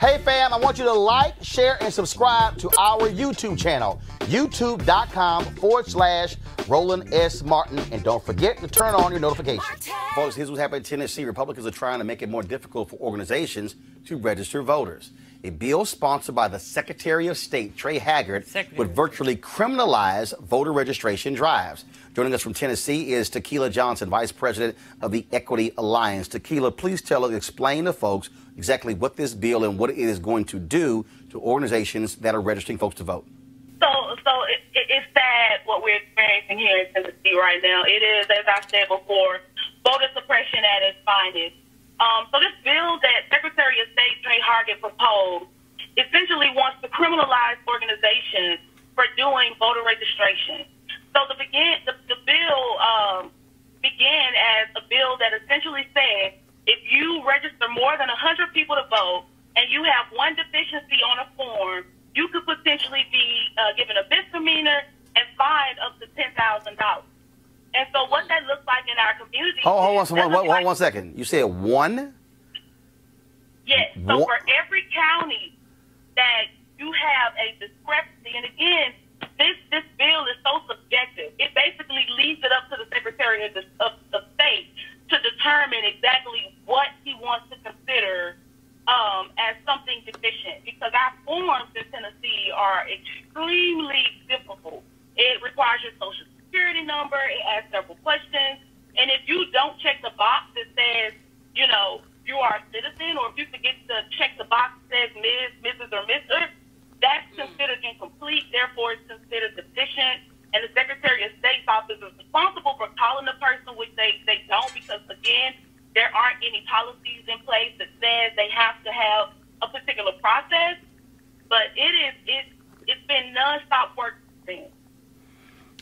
Hey fam, I want you to like, share, and subscribe to our YouTube channel, youtube.com/Roland S. Martin. And don't forget to turn on your notifications. Folks, here's what's happening in Tennessee. Republicans are trying to make it more difficult for organizations to register voters. A bill sponsored by the Secretary of State, Trey Haggart, would virtually criminalize voter registration drives. Joining us from Tennessee is Tequila Johnson, Vice President of the Equity Alliance. Tequila, please explain to folks exactly what this bill and what it is going to do to organizations that are registering folks to vote. So it's sad what we're experiencing here in Tennessee right now. It is, as I said before, voter suppression at its finest. So this bill that Secretary of State Trey Haggart proposed essentially wants to criminalize organizations for doing voter registration. So the bill began as a bill that essentially said if you register more than 100 people to vote and you have one deficiency on a form, you could potentially be given a misdemeanor and fined up to $10,000. And so what that looks like in our community... Hold on one second. You said one? Yes. So for every county that you have a discrepancy, and again, this bill is so subjective. It basically leaves it up to the Secretary of State to determine exactly what he wants to consider as something deficient, because our forms in Tennessee are extremely difficult. It requires your social security number. It asks several questions. And if you don't check the box that says, you know, you are a citizen, or if you forget to check the box that says Ms., Mrs., or Mr., that's considered incomplete. Therefore, it's considered deficient. And the Secretary of State's office is responsible for calling the person, which they don't, because, again, there aren't any policies in place that says they have to have a particular process. But it's been nonstop work since.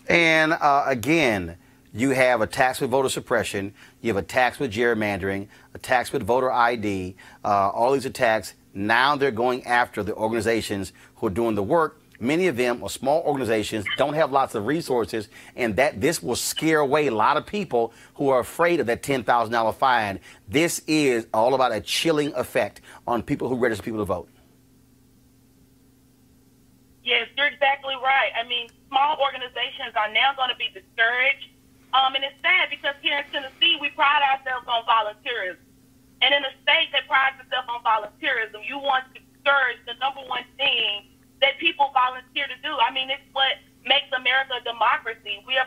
And again, you have attacks with voter suppression, you have attacks with gerrymandering, attacks with voter ID, all these attacks. Now they're going after the organizations who are doing the work. Many of them are small organizations, don't have lots of resources, and this will scare away a lot of people who are afraid of that $10,000 fine. This is all about a chilling effect on people who register people to vote. Yes, you're exactly right. I mean, small organizations are now going to be discouraged. And it's sad because here in Tennessee, we pride ourselves on volunteerism. And in a state that prides itself on volunteerism, you want to discourage the number one thing that people volunteer to do. I mean, it's what makes America a democracy. We are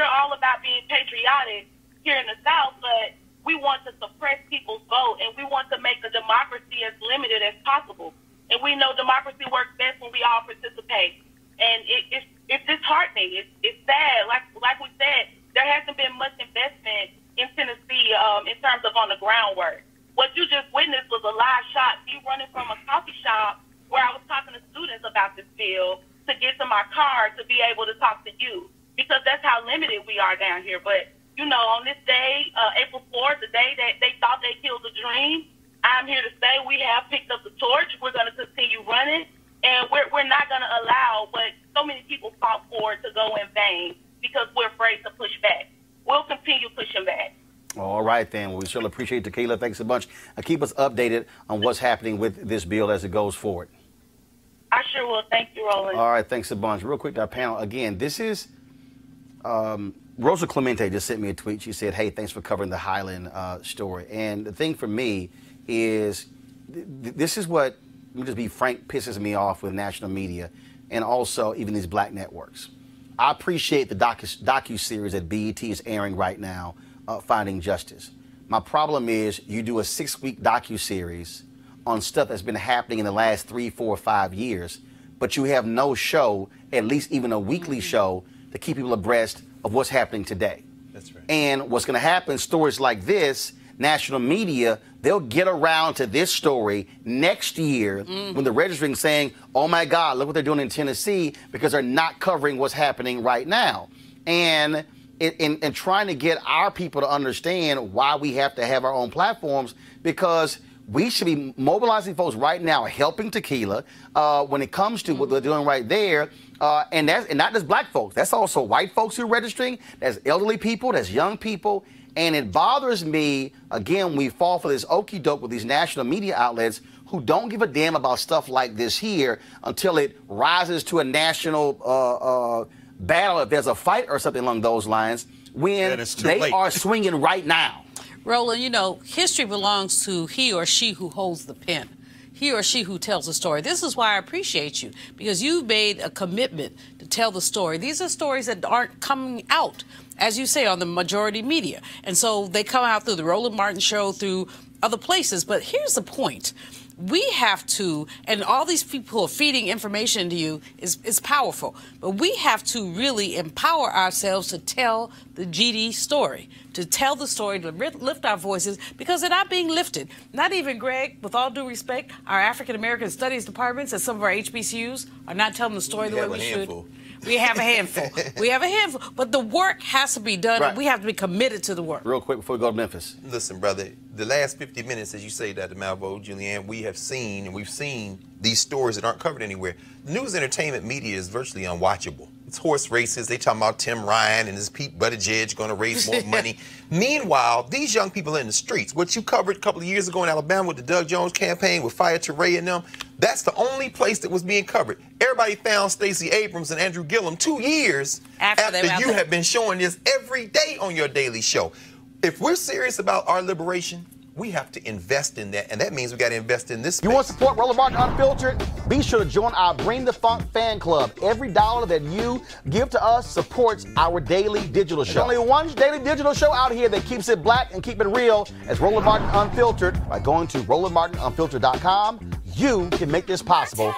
all about being patriotic here in the South, but we want to suppress people's vote, and we want to make the democracy as limited as possible. And we know democracy works best when we all participate. And it's disheartening. It's sad. Like we said, there hasn't been much investment in Tennessee in terms of on the groundwork. What you just witnessed was a live shot. Me running from a coffee shop where I was talking to students about this bill to get to my car to be able to talk to you, because that's how limited we are down here. But, you know, on this day, April 4th, the day that they thought they killed the dream, I'm here to say we have picked up the torch. We're going to continue running, and we're not going to allow what so many people fought for to go in vain because we're afraid to push back. We'll continue pushing back. All right, then. Well, we certainly appreciate Tequila. Thanks a bunch. Keep us updated on what's happening with this bill as it goes forward. I sure will. Thank you, Roland. All right, thanks a bunch. Real quick to our panel. Again, this is Rosa Clemente just sent me a tweet. She said, hey, thanks for covering the Highland story. And the thing for me is this is what, let me just be frank, pisses me off with national media and also even these black networks. I appreciate the docu-series that BET is airing right now, Finding Justice. My problem is you do a 6-week docu-series on stuff that's been happening in the last 3, 4, 5 years, but you have no show, at least even a weekly show, to keep people abreast of what's happening today. That's right. And what's going to happen, stories like this, national media, they'll get around to this story next year when they're registering saying, oh my God, look what they're doing in Tennessee, because they're not covering what's happening right now. And in trying to get our people to understand why we have to have our own platforms, because we should be mobilizing folks right now, helping Tequila when it comes to what they're doing right there. And not just black folks. That's also white folks who are registering. That's elderly people. That's young people. And it bothers me, again, we fall for this okey-doke with these national media outlets who don't give a damn about stuff like this here until it rises to a national battle, if there's a fight or something along those lines, when they are swinging right now. Roland, you know, history belongs to he or she who holds the pen. He or she who tells the story. This is why I appreciate you, because you've made a commitment to tell the story. These are stories that aren't coming out, as you say, on the majority media. And so they come out through the Roland Martin show, through other places. But here's the point. We have to, and all these people who are feeding information to you is powerful, but we have to really empower ourselves to tell the GD story, to tell the story, to lift our voices, because they're not being lifted. Not even, Greg, with all due respect, our African American Studies departments at some of our HBCUs are not telling the story the way we should. We have a handful. We have a handful. But the work has to be done, and we have to be committed to the work. Real quick before we go to Memphis. Listen, brother, the last 50 minutes, as you say, Dr. Malvo, Julianne, we've seen these stories that aren't covered anywhere. News entertainment media is virtually unwatchable. It's horse races. They talking about Tim Ryan and his Pete Buttigieg going to raise more money. Meanwhile, these young people are in the streets. What you covered a couple of years ago in Alabama with the Doug Jones campaign with Fire Teray and them, that's the only place that was being covered. Everybody found Stacey Abrams and Andrew Gillum 2 years after you have been showing this every day on your daily show. If we're serious about our liberation, we have to invest in that, and that means we got to invest in this space. You want to support Roland Martin Unfiltered? Be sure to join our Bring the Funk fan club. Every dollar that you give to us supports our daily digital show. There's only one daily digital show out here that keeps it black and keep it real as Roland Martin Unfiltered. By going to RolandMartinUnfiltered.com, you can make this possible.